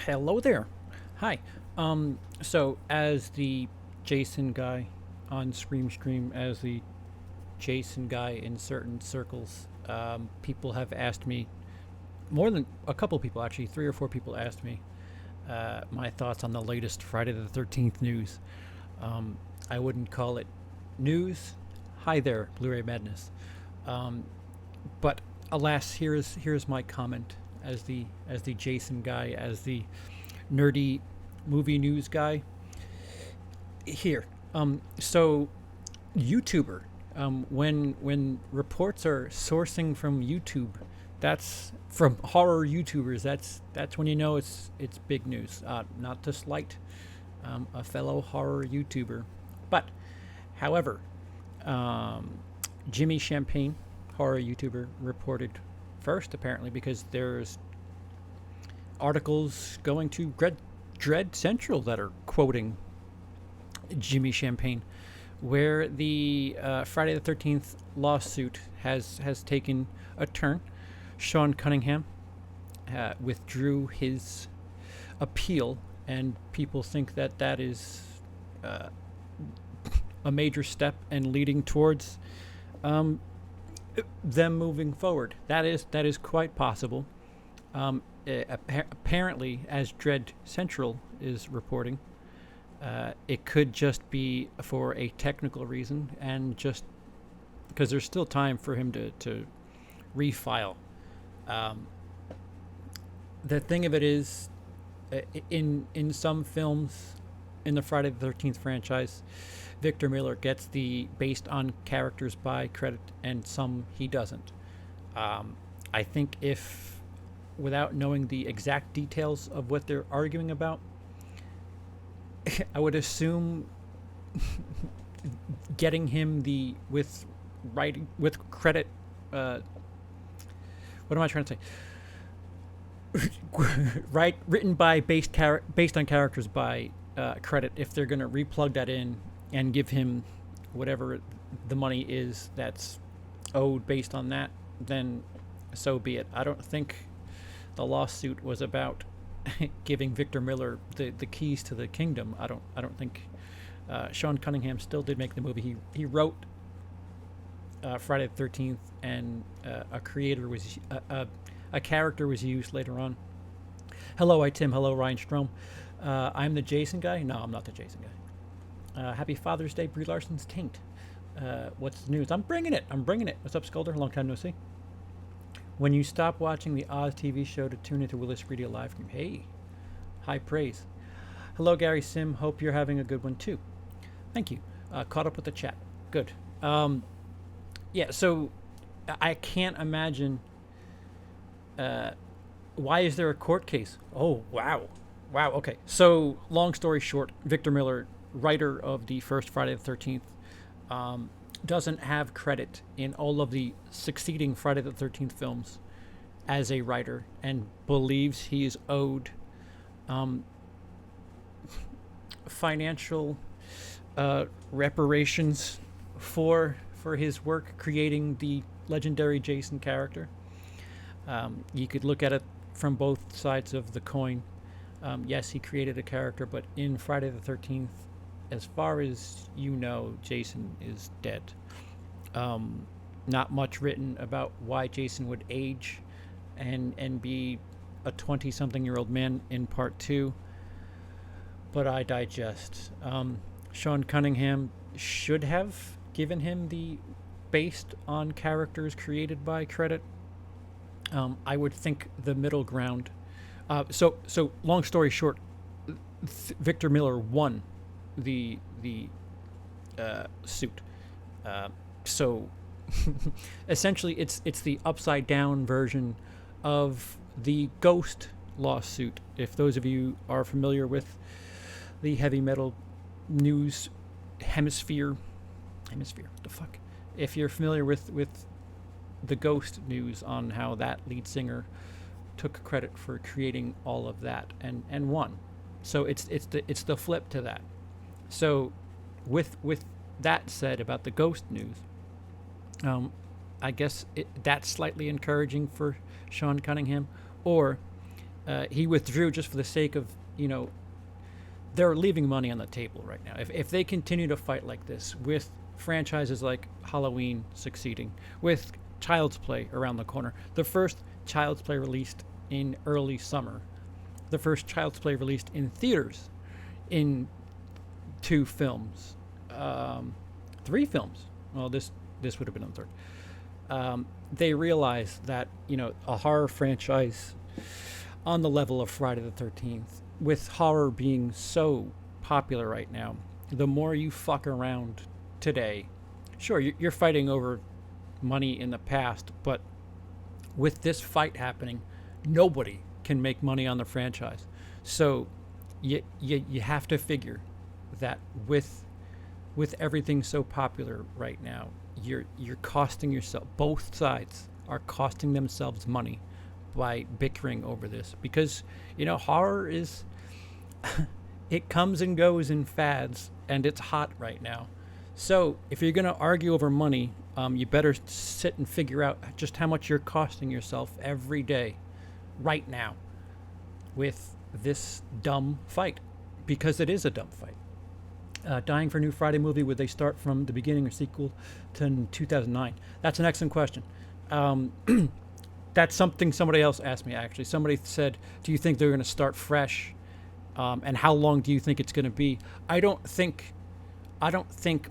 Hello there. Hi. So as the Jason guy on Scream Stream, as the Jason guy in certain circles, people have asked me, more than a couple people actually, three or four people asked me my thoughts on the latest Friday the 13th news. I wouldn't call it news. Hi there, Blu-ray Madness. Um, but alas, here's my comment as the Jason guy, as the nerdy movie news guy. Here, so YouTuber. When reports are sourcing from YouTube, that's from horror YouTubers. That's when you know it's big news. Not to slight a fellow horror YouTuber, but however, um, Jimmy Champagne, horror YouTuber, reported first apparently because there's articles going to Dread Central that are quoting Jimmy Champagne, where the Friday the 13th lawsuit has taken a turn. Sean Cunningham withdrew his appeal, and people think that that is uh, a major step and leading towards um, them moving forward. That is quite possible. Apparently, as Dread Central is reporting, it could just be for a technical reason and just because there's still time for him to refile. Um, the thing of it is, in some films in the Friday the 13th franchise, Victor Miller gets the based on characters by credit, and some he doesn't. I think if, without knowing the exact details of what they're arguing about, I would assume getting him the with writing with credit. What am I trying to say? Right, written by based on characters by credit. If they're going to replug that in and give him whatever the money is that's owed based on that, then so be it. I don't think the lawsuit was about giving Victor Miller the keys to the kingdom. I don't think Sean Cunningham still did make the movie. He wrote Friday the 13th, and a character was used later on. Hello, I Tim. Hello, Ryan Strom. I'm the Jason guy. No, I'm not the Jason guy. Happy Father's Day, Brie Larson's taint. What's the news? I'm bringing it. What's up, Scolder? Long time no see. When you stop watching the Oz TV show to tune into WILIscredia live stream. Hey, high praise. Hello, Gary Sim. Hope you're having a good one too. Thank you. Caught up with the chat. Good. Yeah. So I can't imagine. Why is there a court case? Oh, wow. Wow. Okay. So long story short, Victor Miller, writer of the first Friday the 13th, doesn't have credit in all of the succeeding Friday the 13th films as a writer, and believes he is owed financial reparations for his work creating the legendary Jason character. You could look at it from both sides of the coin. Yes, he created a character, but in Friday the 13th, as far as you know, Jason is dead. Not much written about why Jason would age and be a 20-something-year-old man in part two, but I digest. Sean Cunningham should have given him the based on characters created by credit. I would think the middle ground. So long story short, Victor Miller won the suit. So essentially, it's the upside down version of the Ghost lawsuit. If those of you are familiar with the heavy metal news hemisphere, what the fuck? If you're familiar with the Ghost news on how that lead singer took credit for creating all of that and won. So it's the flip to that. So with that said about the Ghost news, I guess that's slightly encouraging for Sean Cunningham, or He withdrew just for the sake of, they're leaving money on the table right now. If they continue to fight like this, with franchises like Halloween succeeding, with Child's Play around the corner, the first Child's Play released in early summer, the first Child's Play released in theaters in 2 films, 3 films. Well, this would have been on the 3rd. They realize that, a horror franchise on the level of Friday the 13th, with horror being so popular right now, the more you fuck around today, sure, you're fighting over money in the past, but with this fight happening, nobody can make money on the franchise. So you have to figure that with everything so popular right now, you're costing yourself, both sides are costing themselves money by bickering over this, because horror is it comes and goes in fads, and it's hot right now. So if you're going to argue over money, you better sit and figure out just how much you're costing yourself every day right now with this dumb fight, because it is a dumb fight. Dying for a new Friday movie, would they start from the beginning or sequel to 2009? That's an excellent question. That's something somebody else asked me, actually. Somebody said, do you think they're going to start fresh? And how long do you think it's going to be? I don't think,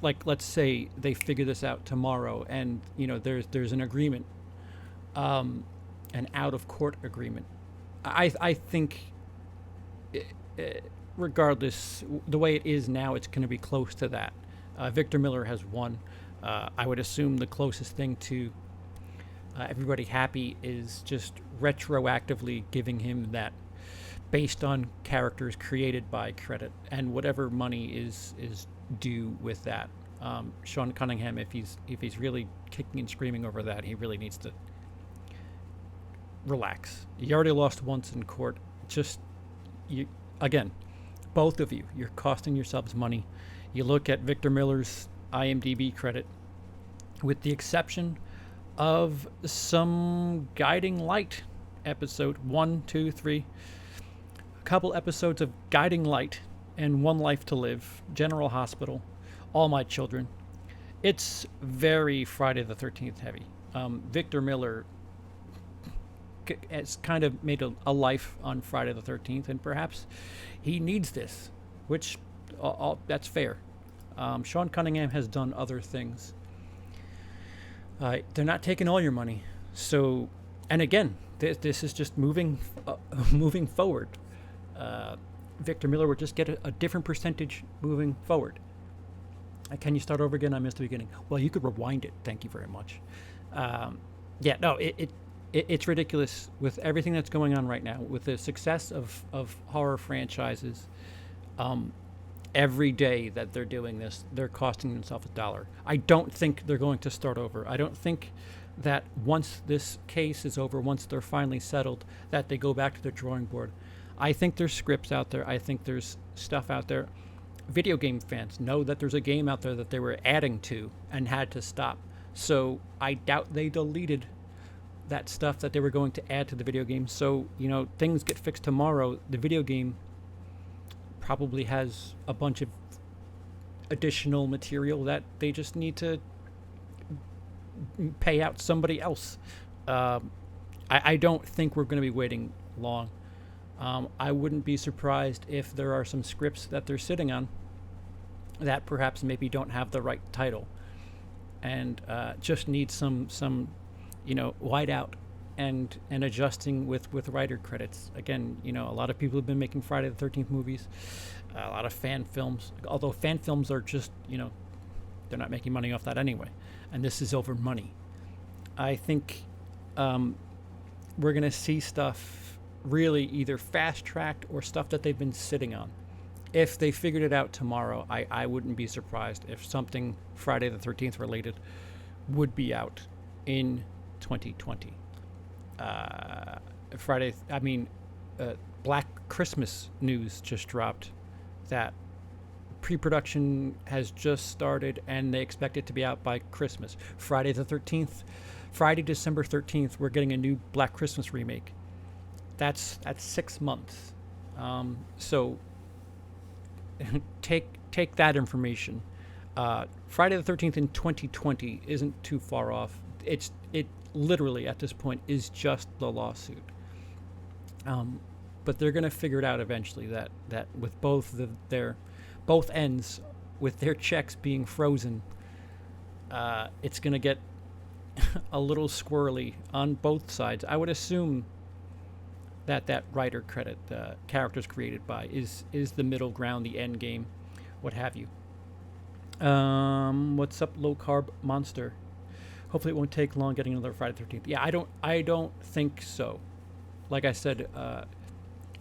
like, let's say they figure this out tomorrow and, there's an agreement, an out-of-court agreement. I think, regardless, the way it is now, it's going to be close to that. Victor Miller has won. I would assume the closest thing to everybody happy is just retroactively giving him that based on characters created by credit, and whatever money is due with that. Sean Cunningham, if he's really kicking and screaming over that, he really needs to relax. You already lost once in court. Again, both of you're costing yourselves money. You look at Victor Miller's IMDb credit, with the exception of some Guiding Light episode 1, 2, 3, a couple episodes of Guiding Light and One Life to Live, General Hospital, All My Children. It's very Friday the 13th heavy. Victor Miller has kind of made a life on Friday the 13th, and perhaps he needs this, which that's fair. Sean Cunningham has done other things. They're not taking all your money. So, and again, this is just moving forward. Victor Miller would just get a different percentage moving forward. Can you start over again? I missed the beginning. Well, you could rewind it. Thank you very much. It's ridiculous with everything that's going on right now, with the success of horror franchises. Every day that they're doing this, they're costing themselves $1. I don't think they're going to start over. I don't think that once this case is over, once they're finally settled, that they go back to the drawing board. I think there's scripts out there. I think there's stuff out there. Video game fans know that there's a game out there that they were adding to and had to stop. So I doubt they deleted that stuff that they were going to add to the video game. So, things get fixed tomorrow. The video game probably has a bunch of additional material that they just need to pay out somebody else. I don't think we're going to be waiting long. I wouldn't be surprised if there are some scripts that they're sitting on that perhaps maybe don't have the right title, and just need some whiteout and adjusting with writer credits. Again, a lot of people have been making Friday the 13th movies, a lot of fan films, although fan films are just, they're not making money off that anyway, and this is over money. I think we're going to see stuff really either fast-tracked or stuff that they've been sitting on. If they figured it out tomorrow, I wouldn't be surprised if something Friday the 13th related would be out in 2020. Black Christmas news just dropped that pre-production has just started and they expect it to be out by Christmas. Friday, December 13th, we're getting a new Black Christmas remake. that's 6 months. So take that information. Friday the 13th in 2020 isn't too far off. It literally at this point is just the lawsuit. But they're going to figure it out eventually that with both ends, with their checks being frozen, it's going to get a little squirrely on both sides. I would assume that writer credit, characters created by, is the middle ground, the end game, what have you. What's up, low carb monster? Hopefully, it won't take long getting another Friday the 13th. Yeah, I don't think so. Like I said,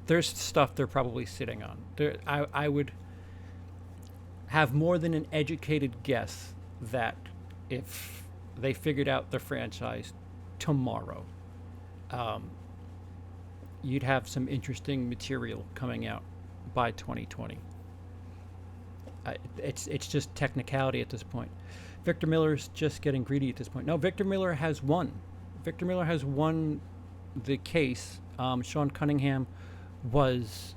there's stuff they're probably sitting on. I would have more than an educated guess that if they figured out the franchise tomorrow, you'd have some interesting material coming out by 2020. It's just technicality at this point. Victor Miller's just getting greedy at this point. No, Victor Miller has won. Victor Miller has won the case. Sean Cunningham was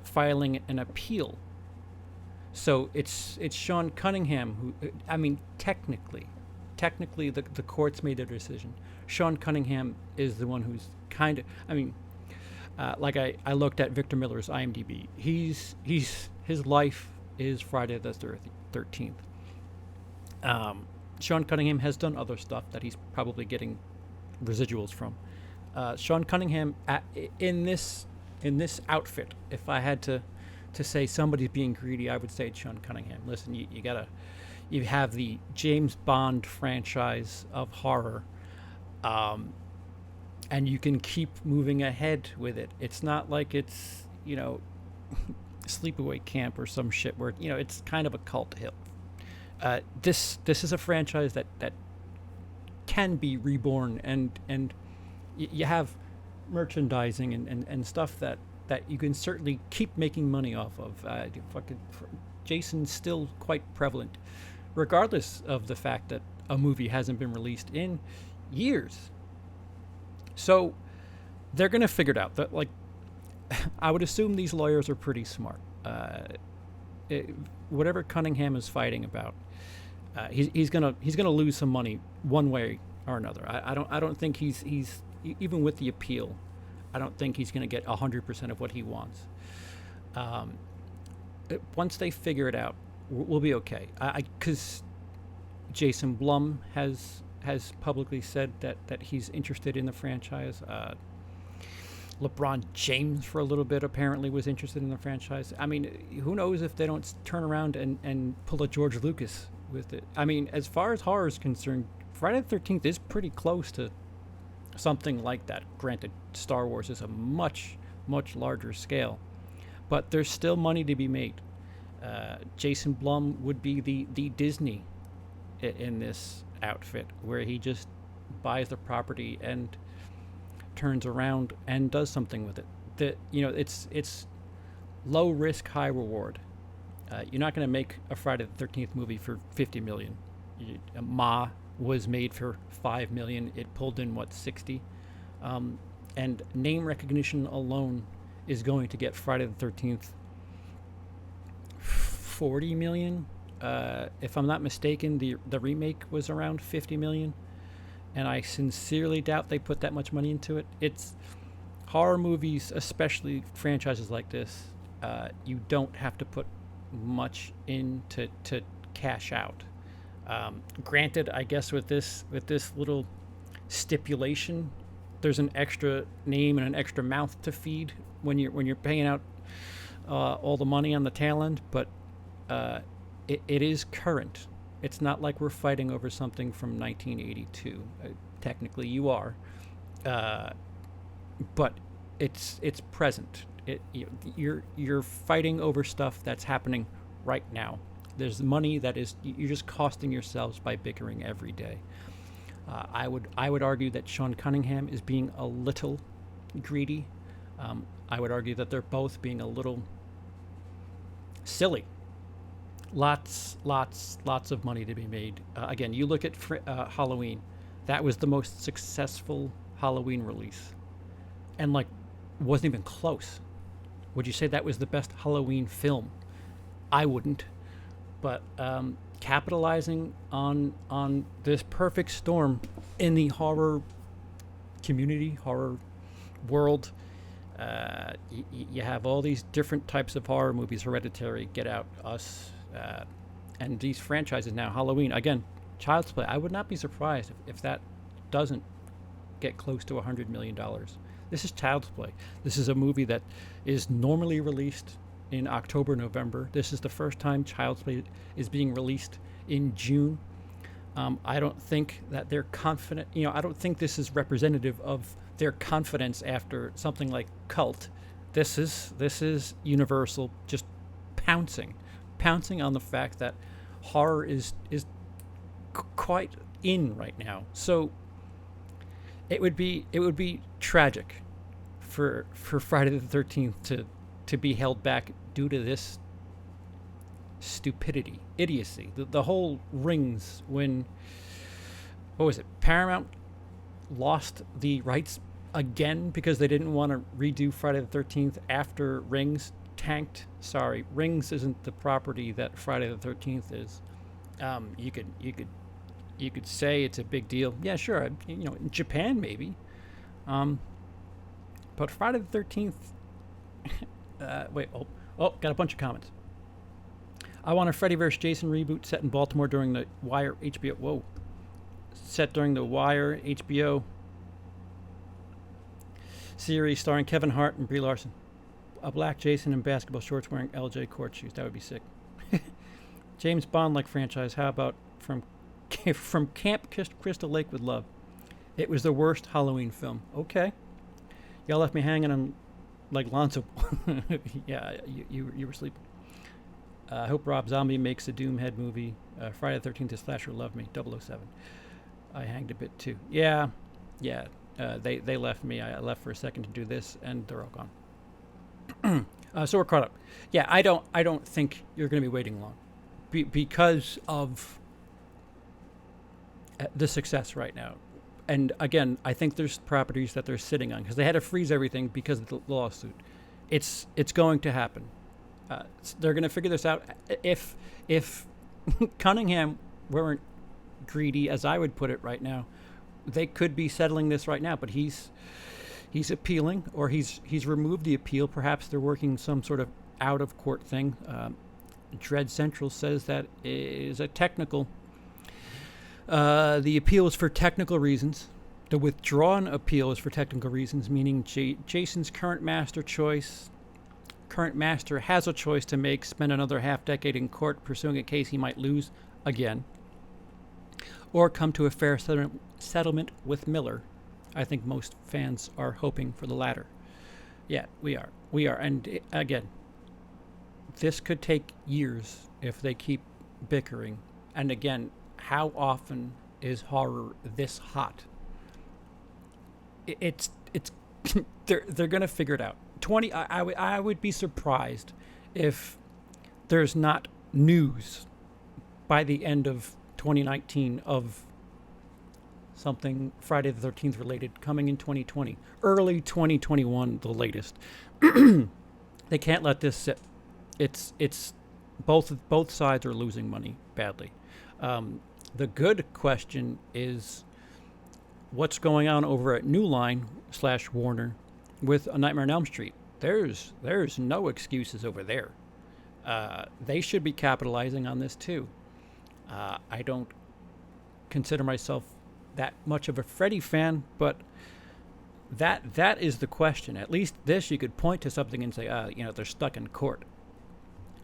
filing an appeal. So it's Sean Cunningham who, I mean, technically the courts made their decision. Sean Cunningham is the one who's kind of, I mean, like I looked at Victor Miller's IMDb. His life is Friday the 13th. Sean Cunningham has done other stuff that he's probably getting residuals from. Sean Cunningham in this outfit, if I had to say somebody's being greedy, I would say it's Sean Cunningham. Listen, you have the James Bond franchise of horror, and you can keep moving ahead with it. It's not like it's Sleepaway Camp or some shit where it's kind of a cult hit. This is a franchise that can be reborn, and you have merchandising and stuff that you can certainly keep making money off of. Jason's still quite prevalent, regardless of the fact that a movie hasn't been released in years. So they're gonna figure it out. That, like, I would assume these lawyers are pretty smart. Whatever Cunningham is fighting about, he's gonna lose some money one way or another. I don't think he's even with the appeal, I don't think he's gonna get 100% of what he wants. Once they figure it out, we'll be okay. Because Jason Blum has publicly said that he's interested in the franchise. LeBron James for a little bit apparently was interested in the franchise. I mean, who knows if they don't turn around and pull a George Lucas with it. I mean, as far as horror is concerned, Friday the 13th is pretty close to something like that. Granted, Star Wars is a much, much larger scale, but there's still money to be made. Jason Blum would be the Disney in this outfit, where he just buys the property and turns around and does something with it. It's low risk, high reward. You're not going to make a Friday the 13th movie for $50 million. Ma was made for $5 million. It pulled in 60, and name recognition alone is going to get Friday the 13th $40 million. If I'm not mistaken, the remake was around $50 million. And I sincerely doubt they put that much money into it. It's horror movies, especially franchises like this. You don't have to put much in to cash out. Granted, I guess with this little stipulation, there's an extra name and an extra mouth to feed when you're paying out all the money on the tail end. But it is current. It's not like we're fighting over something from 1982. Technically, you are, but it's present. You're fighting over stuff that's happening right now. There's money that is you're just costing yourselves by bickering every day. I would argue that Sean Cunningham is being a little greedy. I would argue that they're both being a little silly. Lots of money to be made. Again, you look at Halloween. That was the most successful Halloween release. and like wasn't even close. Would you say that was the best Halloween film? I wouldn't. But capitalizing on this perfect storm in the horror community, horror world. You have all these different types of horror movies: Hereditary, Get Out, Us, and these franchises now. Halloween again, Child's Play. I would not be surprised if that doesn't get close to $100 million. This is Child's Play. This is a movie that is normally released in October, November. This is the first time Child's Play is being released in June. I don't think that they're confident. I don't think this is representative of their confidence after something like Cult. This is Universal just pouncing on the fact that horror is quite in right now. So it would be tragic for Friday the 13th to be held back due to this stupidity, idiocy. The whole Rings, when, what was it, Paramount lost the rights again because they didn't want to redo Friday the 13th after Rings tanked. Sorry, Rings isn't the property that Friday the 13th is. You could say it's a big deal. Yeah, sure. In Japan maybe. But Friday the 13th. Wait. Got a bunch of comments. I want a Freddy vs. Jason reboot set in Baltimore during the Wire HBO. Whoa. Set during the Wire HBO series starring Kevin Hart and Brie Larson. A black Jason in basketball shorts wearing LJ court shoes. That would be sick. James Bond-like franchise. How about from Camp Crystal Lake with Love? It was the worst Halloween film. Okay. Y'all left me hanging on like Lonzo. Yeah, you were sleeping. I hope Rob Zombie makes a Doomhead movie. Friday the 13th is Slasher Love Me, 007. I hanged a bit too. Yeah. They left me. I left for a second to do this, and they're all gone. So we're caught up. Yeah, I don't think you're going to be waiting long, because of the success right now. And again, I think there's properties that they're sitting on because they had to freeze everything because of the lawsuit. It's going to happen. They're going to figure this out. If Cunningham weren't greedy, as I would put it right now, they could be settling this right now. But he's appealing, or he's removed the appeal. Perhaps they're working some sort of out of court thing. Dread Central says that is a technical. The appeal is for technical reasons. The withdrawn appeal is for technical reasons, meaning Jason's current master has a choice to make: spend another half decade in court pursuing a case he might lose again, or come to a fair settlement with Miller. I think most fans are hoping for the latter. Yeah, we are. And again, this could take years if they keep bickering. And again, how often is horror this hot? It's they're gonna figure it out. I would be surprised if there's not news by the end of 2019 of something Friday the 13th related coming in 2020, early 2021, the latest. They can't let this sit. It's both sides are losing money badly. The good question is what's going on over at New Line / Warner with A Nightmare on Elm Street. There's no excuses over there. They should be capitalizing on this too. I don't consider myself that much of a Freddy fan, but that is the question. At least this, you could point to something and say, they're stuck in court.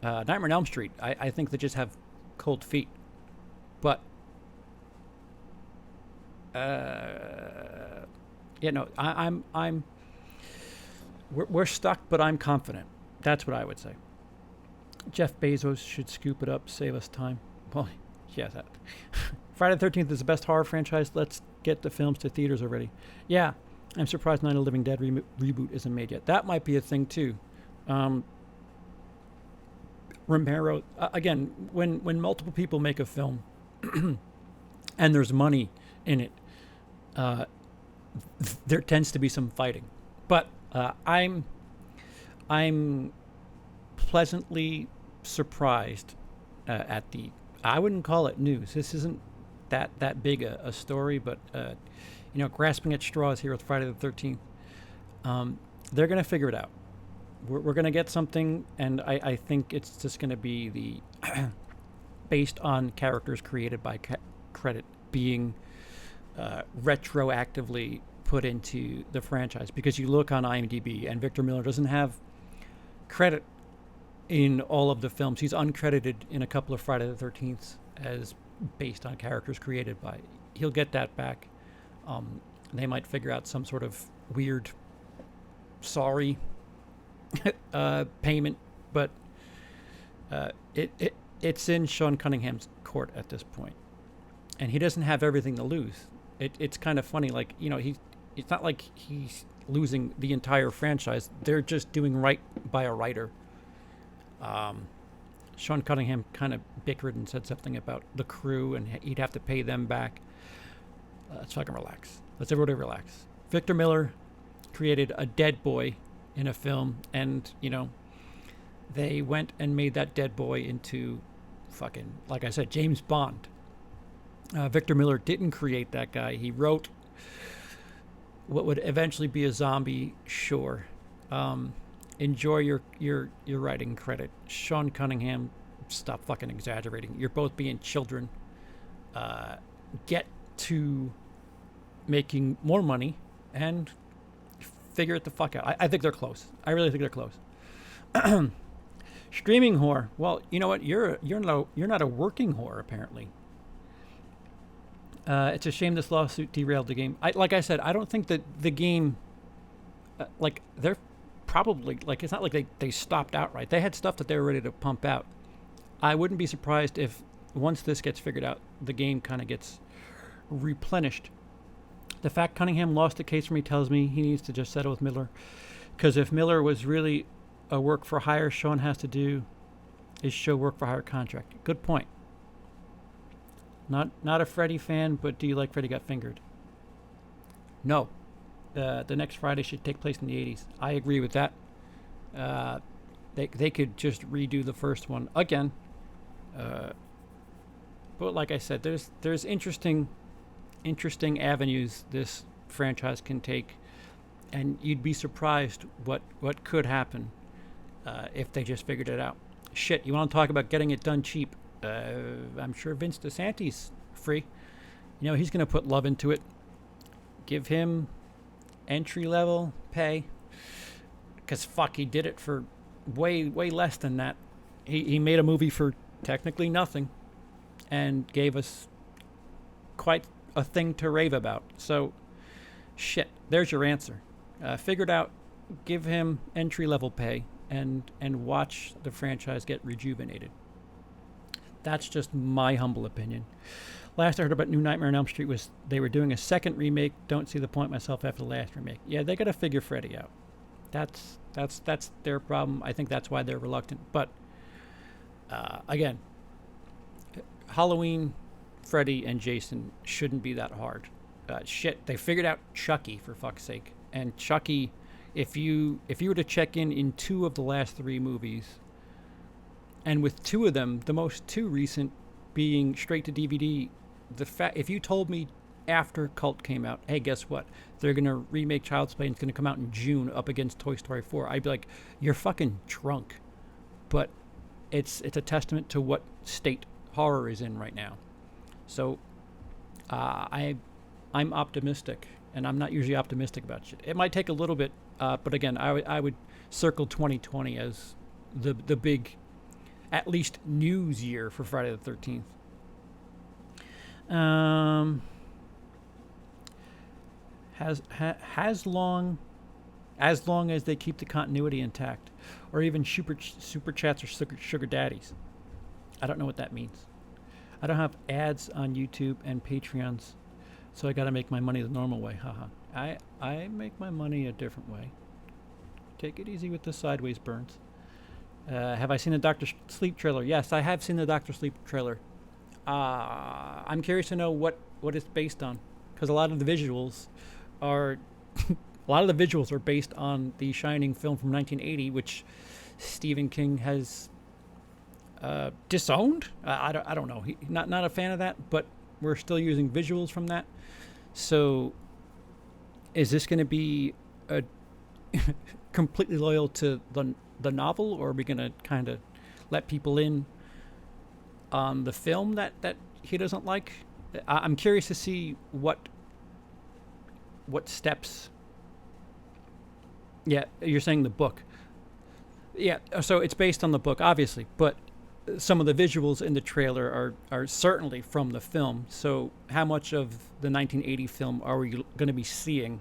Nightmare on Elm Street, I think they just have cold feet. But we're stuck, but I'm confident. That's what I would say. Jeff Bezos should scoop it up, save us time. Well, yeah, that. Friday the 13th is the best horror franchise. Let's get the films to theaters already. Yeah, I'm surprised Night of the Living Dead reboot isn't made yet. That might be a thing too. Romero, again, when multiple people make a film and there's money in it, there tends to be some fighting. But I'm pleasantly surprised at the. I wouldn't call it news. This isn't that big a story, but grasping at straws here with Friday the 13th. They're gonna figure it out. We're gonna get something, and I think it's just gonna be the based on characters created by credit being retroactively put into the franchise, because you look on IMDb and Victor Miller doesn't have credit in all of the films. He's uncredited in a couple of Friday the 13th as based on characters created by. He'll get that back. They might figure out some sort of weird sorry payment, but it's in Sean Cunningham's court at this point, and he doesn't have everything to lose. It's kind of funny, like, it's not like he's losing the entire franchise. They're just doing right by a writer. Sean Cunningham kind of bickered and said something about the crew and he'd have to pay them back. Let's fucking relax. Let's everybody relax. Victor Miller created a dead boy in a film, and they went and made that dead boy into fucking, like I said, James Bond. Victor Miller didn't create that guy. He wrote what would eventually be a zombie. Sure. Enjoy your writing credit. Sean Cunningham, stop fucking exaggerating. You're both being children. Get to making more money and figure it the fuck out. I think they're close. I really think they're close. Streaming whore. Well, you know what? You're not a working whore, apparently. It's a shame this lawsuit derailed the game. Like I said, I don't think that the game, they're probably, it's not like they stopped outright. They had stuff that they were ready to pump out. I wouldn't be surprised if once this gets figured out, the game kind of gets replenished. The fact Cunningham lost the case for me tells me he needs to just settle with Miller, because if Miller was really a work for hire, Sean has to do is show work for hire contract. Good point. Not a Freddy fan, but do you like Freddy Got Fingered? No. The next Friday should take place in the 80s. I agree with that. They could just redo the first one again. But like I said, there's interesting avenues this franchise can take, and you'd be surprised what could happen if they just figured it out. Shit, you want to talk about getting it done cheap? I'm sure Vince DeSantis free. He's going to put love into it. Give him entry-level pay, because fuck, he did it for way less than that. He made a movie for technically nothing and gave us quite a thing to rave about. So shit, there's your answer. Figured out, give him entry-level pay and watch the franchise get rejuvenated. That's just my humble opinion. Last I heard about New Nightmare on Elm Street was they were doing a second remake. Don't see the point myself after the last remake. Yeah, they got to figure Freddy out. That's their problem. I think that's why they're reluctant. But again, Halloween, Freddy, and Jason shouldn't be that hard. Shit, they figured out Chucky, for fuck's sake. And Chucky, if you were to check in 2 of the last 3 movies, and with 2 of them, the most 2 recent being straight to DVD, if you told me after Cult came out, hey, guess what? They're going to remake Child's Play and it's going to come out in June up against Toy Story 4, I'd be like, you're fucking drunk. But it's a testament to what state horror is in right now. So I'm optimistic, and I'm not usually optimistic about shit. It might take a little bit, but again, I would circle 2020 as the big, at least, news year for Friday the 13th. As long as they keep the continuity intact, or even super chats or sugar daddies. I don't know what that means. I don't have ads on YouTube and Patreons, so I got to make my money the normal way. Haha. I make my money a different way. Take it easy with the sideways burns. Have I seen the Dr. Sleep trailer? Yes, I have seen the Dr. Sleep trailer. I'm curious to know what it's based on, because a lot of the visuals are A lot of the visuals are based on the Shining film from 1980, which Stephen King has disowned. I don't know. Not a fan of that, but we're still using visuals from that. So, is this going to be a completely loyal to the novel, or are we going to kind of let people in on the film that he doesn't like? I'm curious to see what steps. Yeah, you're saying the book. Yeah, so it's based on the book, obviously, but some of the visuals in the trailer are certainly from the film. So how much of the 1980 film are we going to be seeing?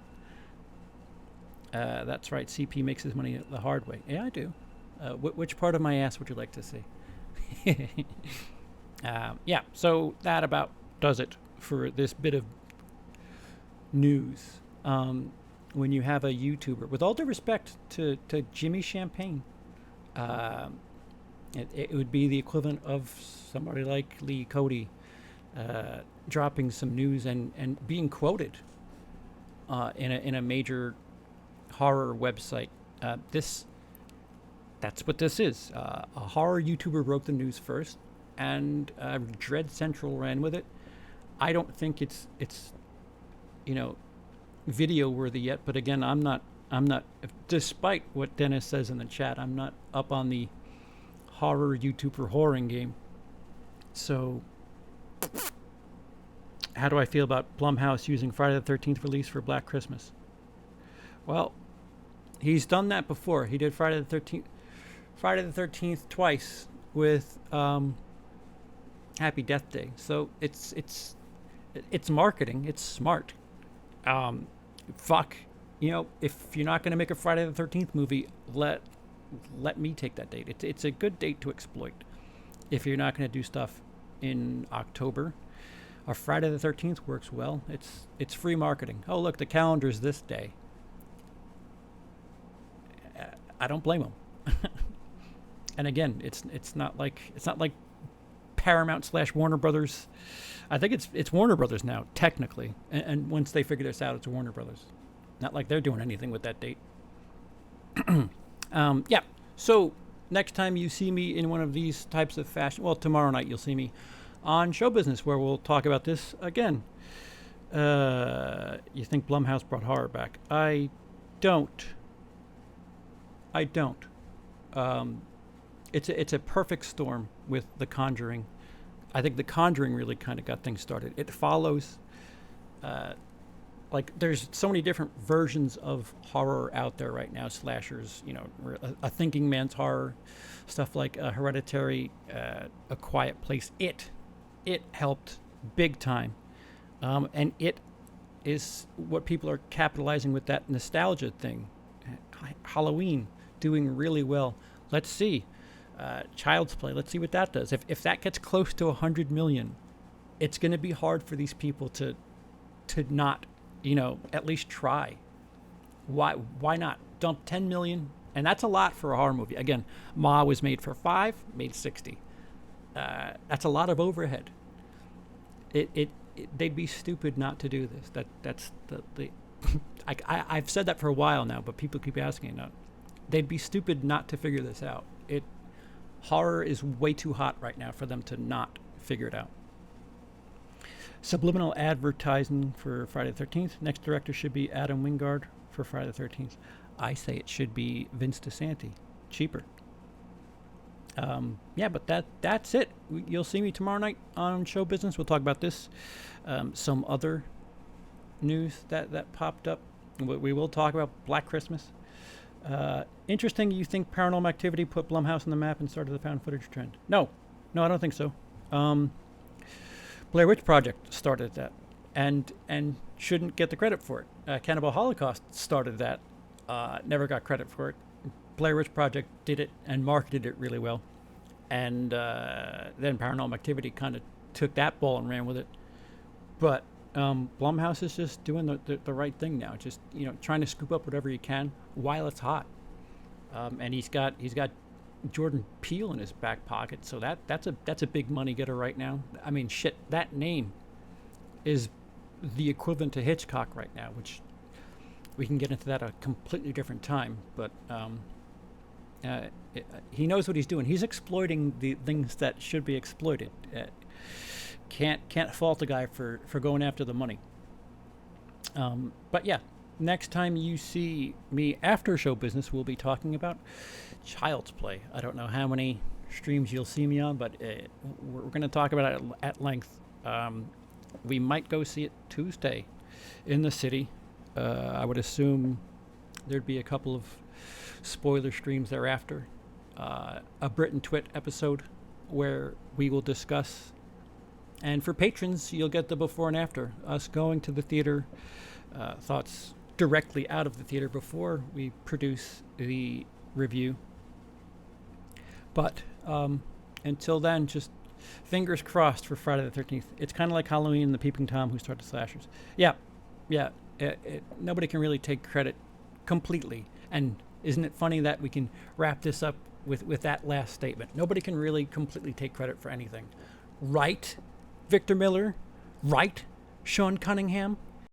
That's right, CP makes his money the hard way. Yeah, I do. Which part of my ass would you like to see? Yeah, so that about does it for this bit of news. When you have a YouTuber, with all due respect to Jimmy Champagne, it would be the equivalent of somebody like Lee Cody dropping some news and being quoted in a major horror website. That's what this is. A horror YouTuber broke the news first, and Dread Central ran with it. I don't think it's video worthy yet, but again, I'm not despite what Dennis says in the chat, I'm not up on the horror YouTuber whoring game. So how do I feel about Blumhouse using Friday the 13th release for Black Christmas? Well, he's done that before. He did Friday the 13th twice with Happy Death Day. So it's marketing. It's smart. Fuck, if you're not going to make a Friday the 13th movie, let me take that date. It's a good date to exploit. If you're not going to do stuff in October, a Friday the 13th works well. It's free marketing. Oh, look, the calendar's this day. I don't blame them. And again, it's not like Paramount / Warner Brothers. I think it's Warner Brothers now, technically. And once they figure this out, it's Warner Brothers. Not like they're doing anything with that date. Yeah. So next time you see me in one of these types of fashion, well, tomorrow night you'll see me on Show Business, where we'll talk about this again. You think Blumhouse brought horror back? I don't. It's a perfect storm with The Conjuring. I think The Conjuring really kind of got things started. It follows, there's so many different versions of horror out there right now. Slashers, a thinking man's horror, stuff like Hereditary, A Quiet Place. It helped big time, and it is what people are capitalizing with that nostalgia thing. Halloween doing really well. Let's see. Child's Play. Let's see what that does. If that gets close to 100 million, it's going to be hard for these people to not, at least try. Why not dump 10 million? And that's a lot for a horror movie. Again, Ma was made for 5, made 60. That's a lot of overhead. They'd be stupid not to do this. That's the I've said that for a while now, but people keep asking. They'd be stupid not to figure this out. Horror is way too hot right now for them to not figure it out. Subliminal advertising for Friday the 13th. Next director should be Adam Wingard for Friday the 13th. I say it should be Vince DiSanti. Cheaper. Yeah, but that's it. You'll see me tomorrow night on Show Business. We'll talk about this. Some other news that popped up. We will talk about Black Christmas. Interesting, you think Paranormal Activity put Blumhouse on the map and started the found footage trend? No, I don't think so. Blair Witch Project started that, and shouldn't get the credit for it. Cannibal Holocaust started that, never got credit for it. Blair Witch Project did it and marketed it really well, and then Paranormal Activity kind of took that ball and ran with it. But Blumhouse is just doing the right thing now, just trying to scoop up whatever he can while it's hot. And he's got Jordan Peele in his back pocket, so that's a big money getter right now. I mean, shit, that name is the equivalent to Hitchcock right now, which we can get into that a completely different time. But he knows what he's doing. He's exploiting the things that should be exploited. Can't fault a guy for going after the money. But yeah, next time you see me after show business, we'll be talking about Child's Play. I don't know how many streams you'll see me on, but we're going to talk about it at length. We might go see it Tuesday in the city. I would assume there'd be a couple of spoiler streams thereafter. A Brit and Twit episode where we will discuss. And for patrons, you'll get the before and after. Us going to the theater, thoughts directly out of the theater before we produce the review. But until then, just fingers crossed for Friday the 13th. It's kind of like Halloween and the Peeping Tom who started slashers. Yeah. Nobody can really take credit completely. And isn't it funny that we can wrap this up with that last statement? Nobody can really completely take credit for anything. Right, Victor Miller? Right, Sean Cunningham?